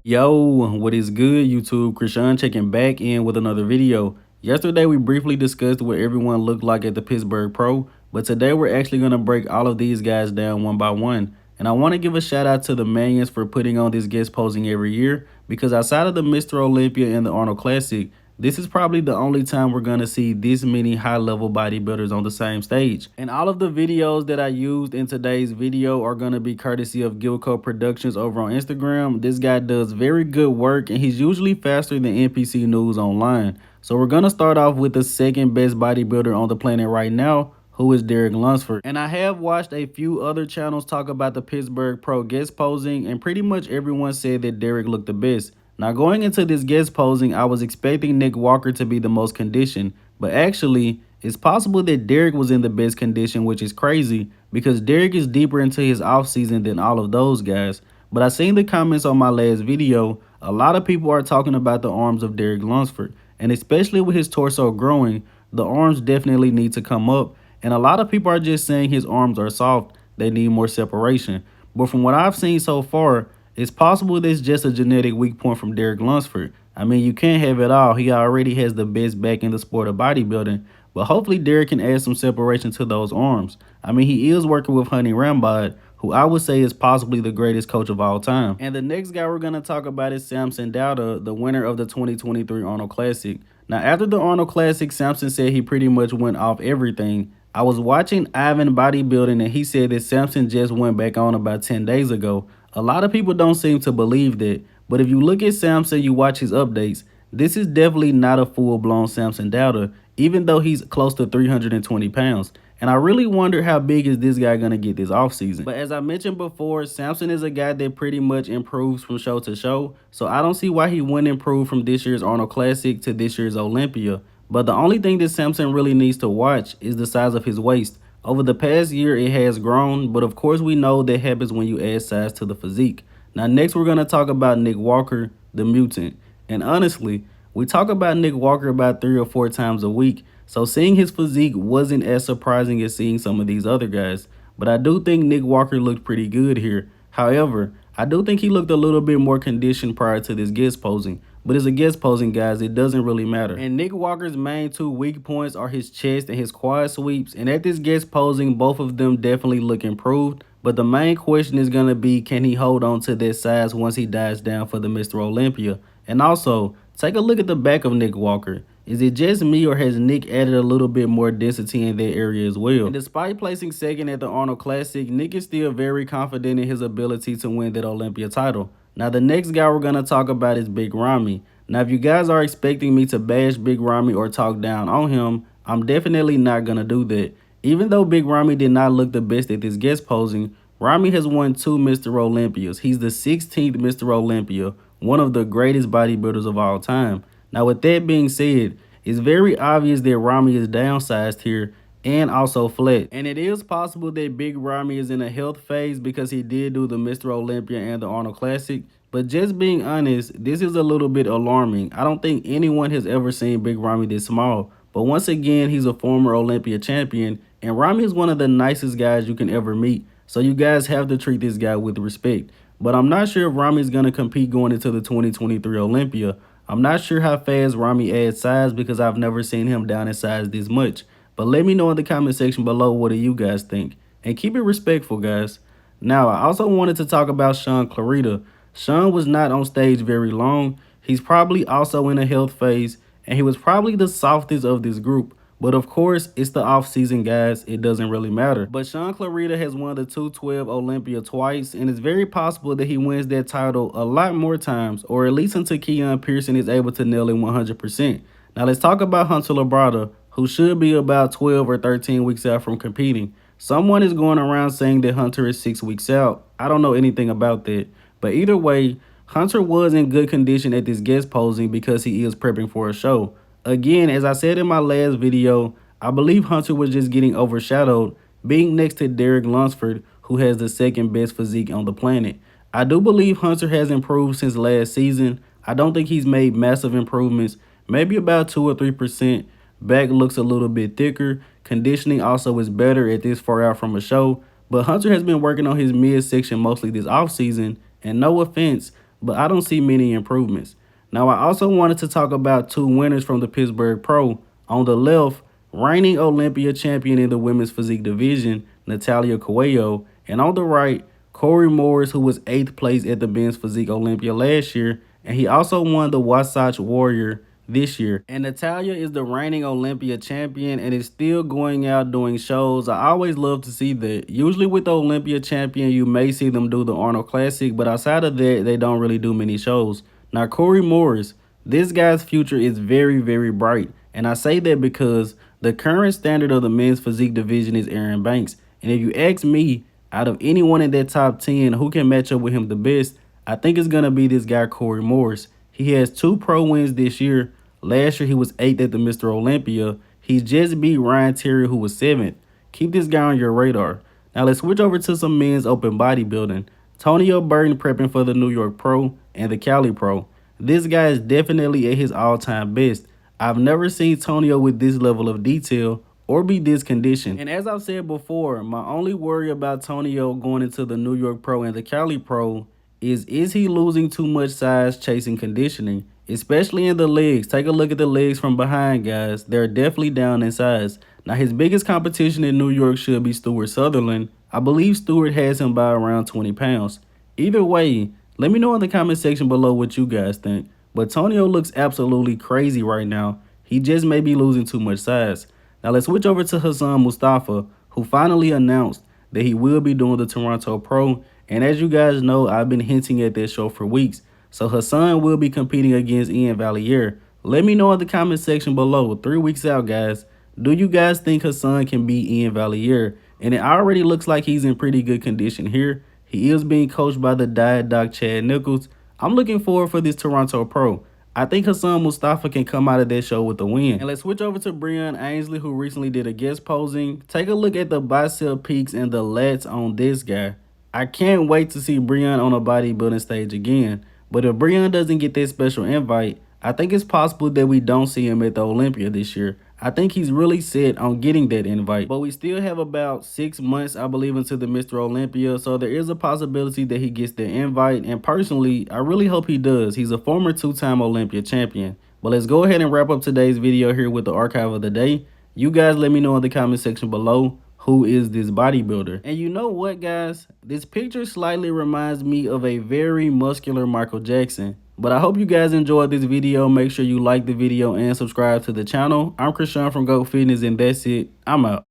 Yo, what is good, YouTube? Krishan checking back in with another video. Yesterday, we briefly discussed what everyone looked like at the Pittsburgh Pro, but today we're actually going to break all of these guys down one by one. And I want to give a shout out to the Manions for putting on this guest posing every year, because outside of the Mr. Olympia and the Arnold Classic, this is probably the only time we're going to see this many high-level bodybuilders on the same stage. And all of the videos that I used in today's video are going to be courtesy of Gilco Productions over on Instagram. This guy does very good work, and he's usually faster than NPC News online. So we're going to start off with the second best bodybuilder on the planet right now, who is Derek Lunsford. And I have watched a few other channels talk about the Pittsburgh Pro Guest Posing, and pretty much everyone said that Derek looked the best. Now, going into this guest posing, I was expecting Nick Walker to be the most conditioned, but actually, it's possible that Derek was in the best condition, which is crazy because Derek is deeper into his offseason than all of those guys. But I seen the comments on my last video. A lot of people are talking about the arms of Derek Lunsford, and especially with his torso growing, the arms definitely need to come up. And a lot of people are just saying his arms are soft, they need more separation. But from what I've seen so far, it's possible that's just a genetic weak point from Derek Lunsford. I mean, you can't have it all. He already has the best back in the sport of bodybuilding. But hopefully Derek can add some separation to those arms. I mean, he is working with Honey Rambod, who I would say is possibly the greatest coach of all time. And the next guy we're going to talk about is Samson Dauda, the winner of the 2023 Arnold Classic. Now, after the Arnold Classic, Samson said he pretty much went off everything. I was watching Ivan Bodybuilding, and he said that Samson just went back on about 10 days ago. A lot of people don't seem to believe that, but if you look at Samson, you watch his updates, this is definitely not a full-blown Samson Dauda, even though he's close to 320 pounds. And I really wonder how big is this guy going to get this offseason. But as I mentioned before, Samson is a guy that pretty much improves from show to show, so I don't see why he wouldn't improve from this year's Arnold Classic to this year's Olympia. But the only thing that Samson really needs to watch is the size of his waist. Over the past year, it has grown, but of course we know that happens when you add size to the physique. Now, next we're going to talk about Nick Walker, the mutant. And honestly, we talk about Nick Walker about 3 or 4 times a week, so seeing his physique wasn't as surprising as seeing some of these other guys. But I do think Nick Walker looked pretty good here. However, I do think he looked a little bit more conditioned prior to this guest posing. But as a guest posing, guys, it doesn't really matter. And Nick Walker's main 2 weak points are his chest and his quad sweeps. And at this guest posing, both of them definitely look improved. But the main question is going to be, can he hold on to that size once he dies down for the Mr. Olympia? And also, take a look at the back of Nick Walker. Is it just me, or has Nick added a little bit more density in that area as well? And despite placing second at the Arnold Classic, Nick is still very confident in his ability to win that Olympia title. Now, the next guy we're going to talk about is Big Ramy. Now, if you guys are expecting me to bash Big Ramy or talk down on him, I'm definitely not going to do that. Even though Big Ramy did not look the best at this guest posing, Ramy has won 2 Mr. Olympias. He's the 16th Mr. Olympia, one of the greatest bodybuilders of all time. Now, with that being said, it's very obvious that Ramy is downsized here and also flat. And it is possible that Big Ramy is in a health phase because he did do the Mr. Olympia and the Arnold Classic. But just being honest, this is a little bit alarming. I don't think anyone has ever seen Big Ramy this small. But once again, he's a former Olympia champion, and Ramy is one of the nicest guys you can ever meet. So you guys have to treat this guy with respect. But I'm not sure if Ramy is going to compete going into the 2023 Olympia. I'm not sure how fast Ramy adds size because I've never seen him down in size this much. But let me know in the comment section below, what do you guys think? And keep it respectful, guys. Now, I also wanted to talk about Shaun Clarida. Shaun was not on stage very long. He's probably also in a health phase, and he was probably the softest of this group. But of course, it's the off-season, guys. It doesn't really matter. But Shaun Clarida has won the 212 Olympia twice, and it's very possible that he wins that title a lot more times, or at least until Keon Pearson is able to nail it 100%. Now, let's talk about Hunter Labrada, who should be about 12 or 13 weeks out from competing. Someone is going around saying that Hunter is 6 weeks out. I don't know anything about that. But either way, Hunter was in good condition at this guest posing because he is prepping for a show. Again, as I said in my last video, I believe Hunter was just getting overshadowed being next to Derek Lunsford, who has the second best physique on the planet. I do believe Hunter has improved since last season. I don't think he's made massive improvements, maybe about 2 or 3%. Back looks a little bit thicker. Conditioning also is better at this far out from a show. But Hunter has been working on his midsection mostly this offseason. And no offense, but I don't see many improvements. Now, I also wanted to talk about two winners from the Pittsburgh Pro. On the left, reigning Olympia champion in the women's physique division, Natalia Coelho, and on the right, Corey Morris, who was 8th place at the men's physique Olympia last year, and he also won the Wasatch Warrior this year. And Natalia is the reigning Olympia champion and is still going out doing shows. I always love to see that. Usually with the Olympia champion, you may see them do the Arnold Classic, but outside of that, they don't really do many shows. Now, Corey Morris, this guy's future is very, very bright. And I say that because the current standard of the men's physique division is Aaron Banks. And if you ask me, out of anyone in that top 10 who can match up with him the best, I think it's going to be this guy, Corey Morris. He has 2 pro wins this year. Last year, he was 8th at the Mr. Olympia. He just beat Ryan Terry, who was 7th. Keep this guy on your radar. Now, let's switch over to some men's open bodybuilding. Tonio Burton prepping for the New York Pro and the Cali Pro. This guy is definitely at his all-time best. I've never seen Tonio with this level of detail or be this conditioned. And as I've said before, my only worry about Tonio going into the New York Pro and the Cali Pro is he losing too much size chasing conditioning, especially in the legs. Take a look at the legs from behind, guys. They're definitely down in size. Now, his biggest competition in New York should be Stuart Sutherland. I believe Stuart has him by around 20 pounds. Either way, let me know in the comment section below what you guys think. But Tonio looks absolutely crazy right now. He just may be losing too much size. Now, let's switch over to Hassan Mostafa, who finally announced that he will be doing the Toronto Pro. And as you guys know, I've been hinting at this show for weeks. So Hassan will be competing against Ian Valliere. Let me know in the comment section below. 3 weeks out, guys. Do you guys think Hassan can beat Ian Valliere? And it already looks like he's in pretty good condition here. He is being coached by the diet doc Chad Nichols. I'm looking forward for this Toronto Pro. I think Hassan Mostafa can come out of that show with a win. And let's switch over to Breon Ansley, who recently did a guest posing. Take a look at the bicep peaks and the lats on this guy. I can't wait to see Breon on a bodybuilding stage again. But if Breon doesn't get that special invite, I think it's possible that we don't see him at the Olympia this year. I think he's really set on getting that invite. But we still have about 6 months, I believe, until the Mr. Olympia. So there is a possibility that he gets the invite. And personally, I really hope he does. He's a former 2-time Olympia champion. But let's go ahead and wrap up today's video here with the archive of the day. You guys let me know in the comment section below, who is this bodybuilder? And you know what, guys? This picture slightly reminds me of a very muscular Michael Jackson. But I hope you guys enjoyed this video. Make sure you like the video and subscribe to the channel. I'm Krishan from GOAT Fitness, and that's it. I'm out.